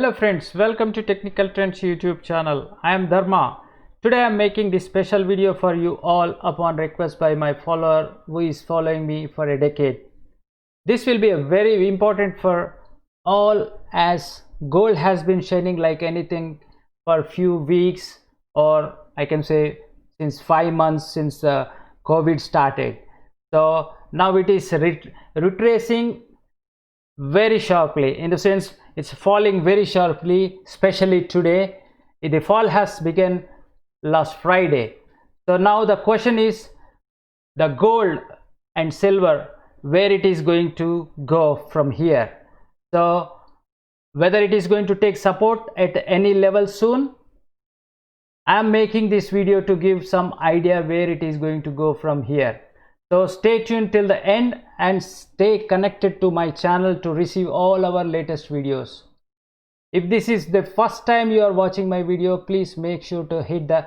Hello friends, welcome to Technical Trends YouTube channel. I am Dharma. Today I am making this special video for you all upon request by my follower who is following me for a decade. This will be a very important for all as gold has been shining like anything for few weeks, or I can say since 5 months since the COVID started. So now it is retracing very sharply, in the sense it's falling very sharply, especially today. The fall has begun last Friday. So now the question is the gold and silver, where it is going to go from here. So whether it is going to take support at any level soon. I am making this video to give some idea where it is going to go from here. So stay tuned till the end and stay connected to my channel to receive all our latest videos. If this is the first time you are watching my video, please make sure to hit the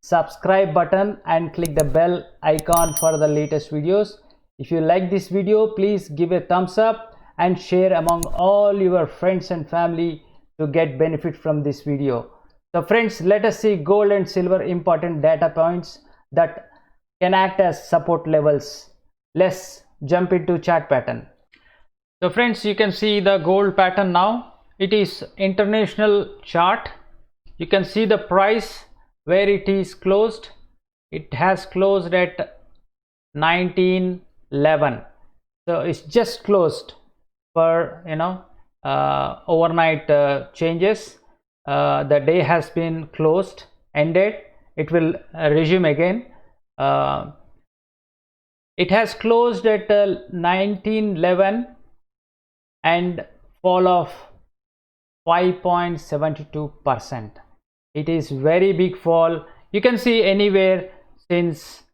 subscribe button and click the bell icon for the latest videos. If you like this video, please give a thumbs up and share among all your friends and family to get benefit from this video. So friends, let us see gold and silver important data points that can act as support levels. Let's jump into chart pattern. So friends, you can see the gold pattern now. It is international chart. You can see the price where it is closed. It has closed at 1911. So it's just closed for overnight changes. The day has been closed, ended. It will resume again. It has closed at 1911 and fall of 5.72%. It is very big fall. You can see anywhere since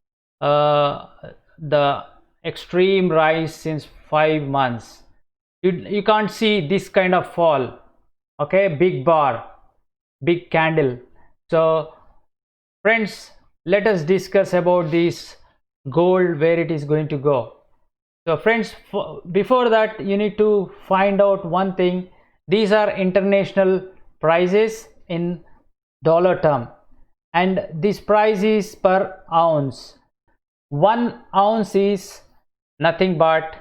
the extreme rise since 5 months. You can't see this kind of fall. Okay, big bar, big candle. So friends, let us discuss about this gold, where it is going to go. So friends, before that you need to find out one thing. These are international prices in dollar term, and this price is per ounce. 1 ounce is nothing but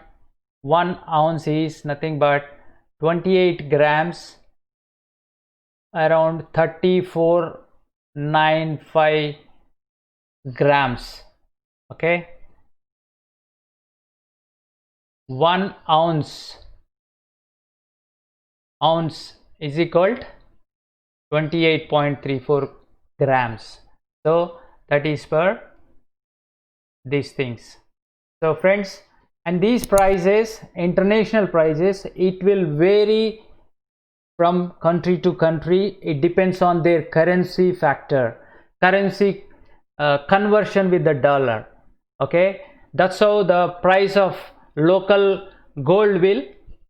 28 grams, around 3495 grams. Okay, 1 ounce is equal to 28.34 grams. So that is per these things. So friends, and these prices, international prices, it will vary from country to country. It depends on their currency factor, currency conversion with the dollar. Okay, that's how the price of local gold will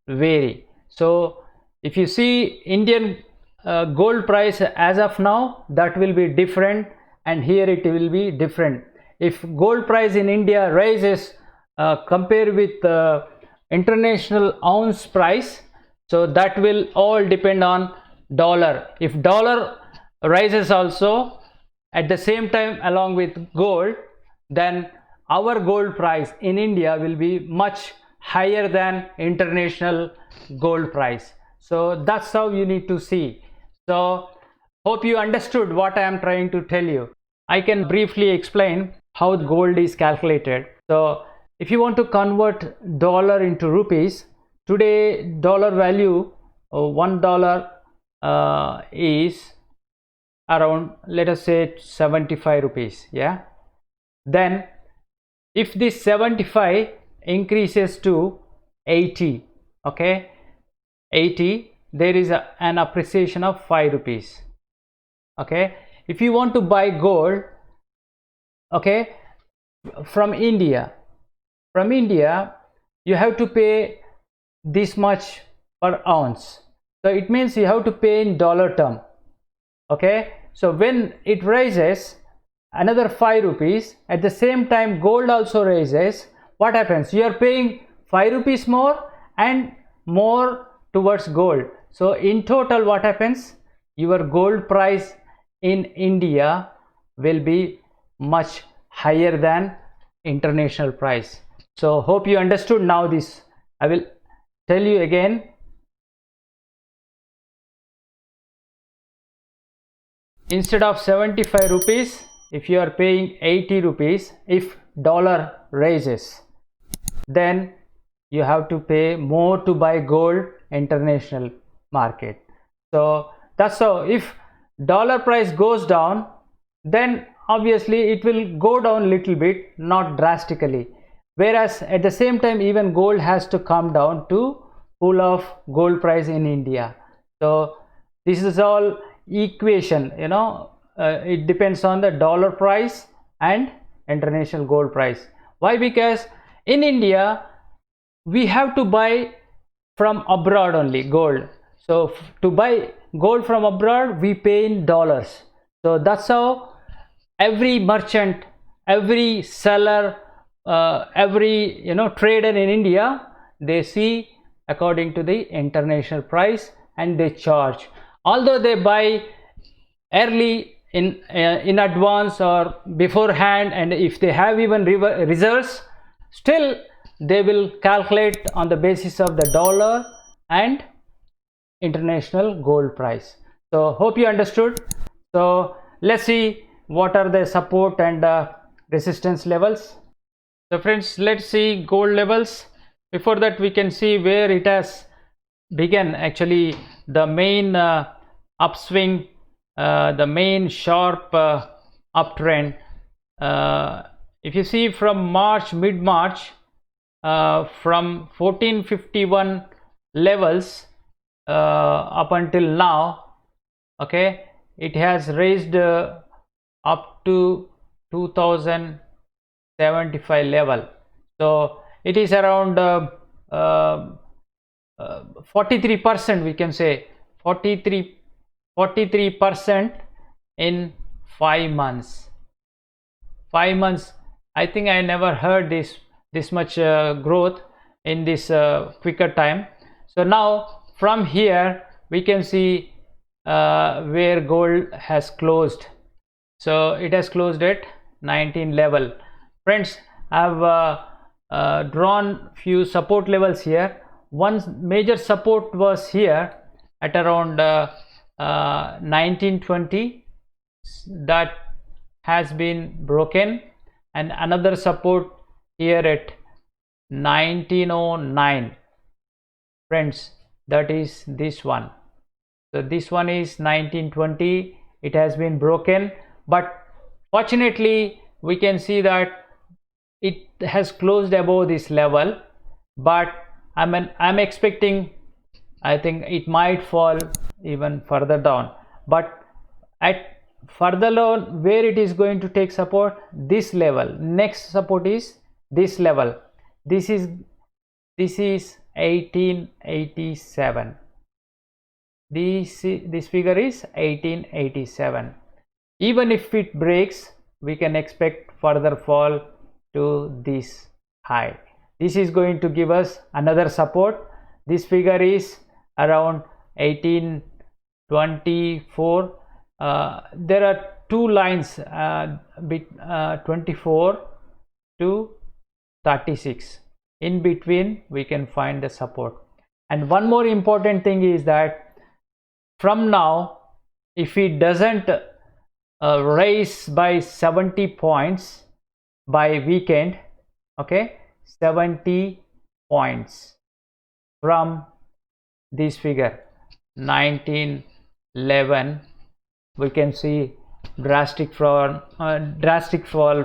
vary. So if you see Indian gold price as of now, that will be different, and here it will be different. If gold price in India rises compared with international ounce price, so that will all depend on dollar. If dollar rises also at the same time along with gold, then our gold price in India will be much higher than international gold price. So that's how you need to see. So hope you understood what I am trying to tell you. I can briefly explain how gold is calculated. So if you want to convert dollar into rupees, today dollar value of $1 is around, let us say, 75 rupees. Yeah, then if this 75 increases to 80, okay, 80, there is an appreciation of 5 rupees. Okay, if you want to buy gold, okay, from India, you have to pay this much per ounce. So it means you have to pay in dollar term. Okay, so when it rises another 5 rupees, at the same time gold also rises, what happens? You are paying 5 rupees more and more towards gold. So in total what happens, your gold price in India will be much higher than international price. So hope you understood now this. I will tell you again. Instead of 75 rupees, if you are paying 80 rupees, if dollar raises, then you have to pay more to buy gold international market. So that's how, if dollar price goes down, then obviously it will go down little bit, not drastically. Whereas at the same time, even gold has to come down to pull off gold price in India. So this is all equation, it depends on the dollar price and international gold price. Why? Because in India we have to buy from abroad only gold. So to buy gold from abroad, we pay in dollars. So that's how every merchant, every seller, every trader in India, they see according to the international price and they charge. Although they buy early in advance or beforehand, and if they have even reserves, still they will calculate on the basis of the dollar and international gold price. So hope you understood. So let's see what are the support and resistance levels. So friends, let's see gold levels. Before that, we can see where it has begun, actually the main upswing, the main sharp uptrend. If you see from March, mid-March, from 1451 levels up until now, okay, it has raised up to 2075 level. So it is around 43%, we can say 43% in 5 months. 5 months, I think I never heard this much growth in this quicker time. So now from here we can see where gold has closed. So it has closed at 19 level. Friends, I have drawn few support levels here. One major support was here at around 1920, that has been broken, and another support here at 1909. Friends, that is this one. So this one is 1920, it has been broken, but fortunately we can see that it has closed above this level, but I'm expecting, I think it might fall even further down. But at further down, where it is going to take support, this level. Next support is this level. This is 1887. This figure is 1887. Even if it breaks, we can expect further fall to this high. This is going to give us another support. This figure is around 1824. There are two lines, 24 to 36. In between we can find the support. And one more important thing is that from now, if it doesn't raise by 70 points by weekend, okay, 70 points from this figure 1911, we can see drastic fall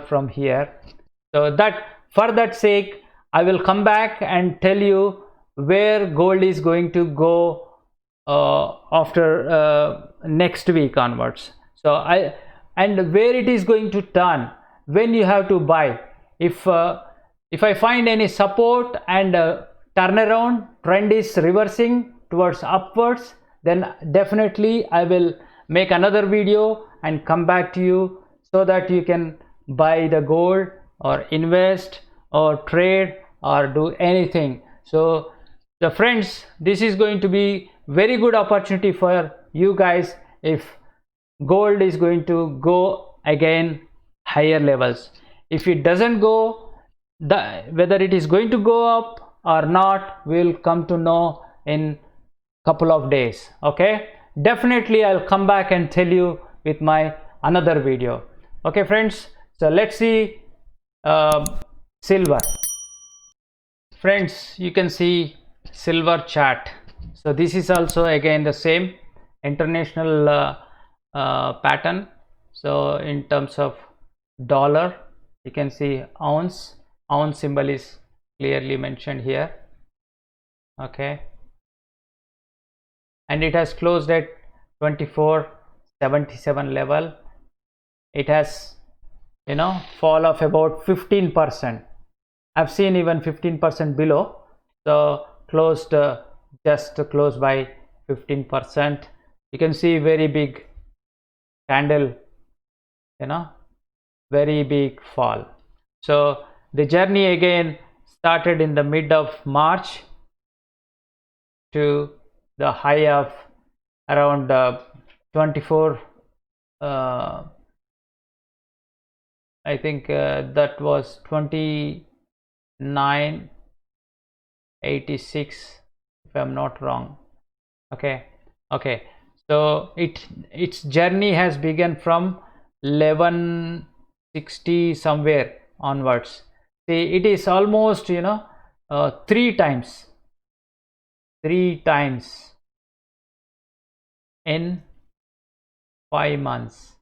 from here. So that, for that sake, I will come back and tell you where gold is going to go after next week onwards. So and where it is going to turn, when you have to buy. If I find any support and turnaround, trend is reversing towards upwards, then definitely I will make another video and come back to you so that you can buy the gold or invest or trade or do anything. So the friends, this is going to be very good opportunity for you guys if gold is going to go again higher levels. If it doesn't go, whether it is going to go up or not, we'll come to know in couple of days. Okay, definitely I'll come back and tell you with my another video. Okay friends, so let's see silver. Friends, you can see silver chart. So this is also again the same international pattern. So in terms of dollar, you can see ounce symbol is clearly mentioned here. Okay, and it has closed at 2477 level. It has, you know, fall of about 15%. I've seen even 15% below. So closed just closed by 15%. You can see very big candle, you know, very big fall. So the journey again started in the mid of March to the high of around 24 I think that was 2986 if I'm not wrong. Okay, so its journey has begun from 1160 somewhere onwards. See, it is almost, you know, three times in 5 months.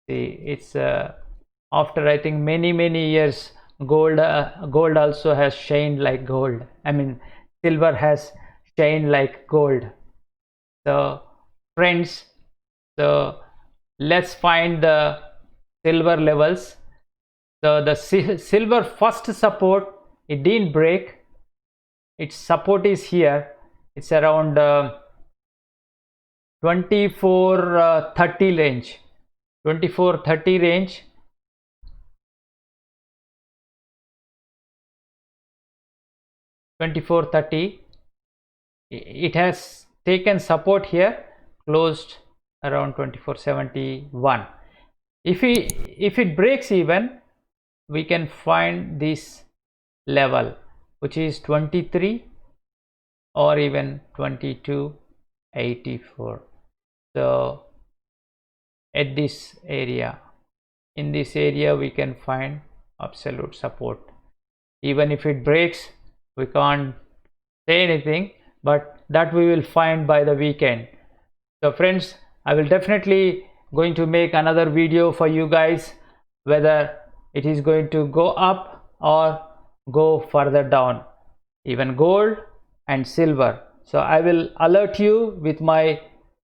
See, it's after I think many years, gold also has shined like gold. I mean, silver has shined like gold. So friends, so let's find the silver levels. So the silver first support, it didn't break. Its support is here. It's around 2430 range. 2430 range. It has taken support here, closed around 2471. If it breaks even, we can find this level, which is 23 or even 2284. So at this area, in this area, we can find absolute support. Even if it breaks, we can't say anything, but that we will find by the weekend. So friends, I will definitely going to make another video for you guys, whether it is going to go up or go further down, even gold and silver. So I will alert you with my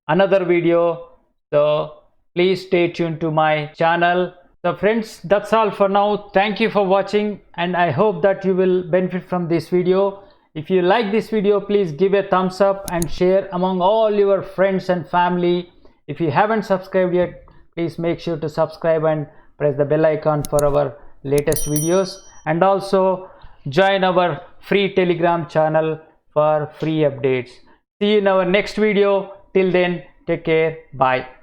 another video. So please stay tuned to my channel. So friends, that's all for now. Thank you for watching, and I hope that you will benefit from this video. If you like this video, please give a thumbs up and share among all your friends and family. If you haven't subscribed yet, please make sure to subscribe and press the bell icon for our latest videos, and also join our free Telegram channel for free updates. See you in our next video. Till then, take care. Bye.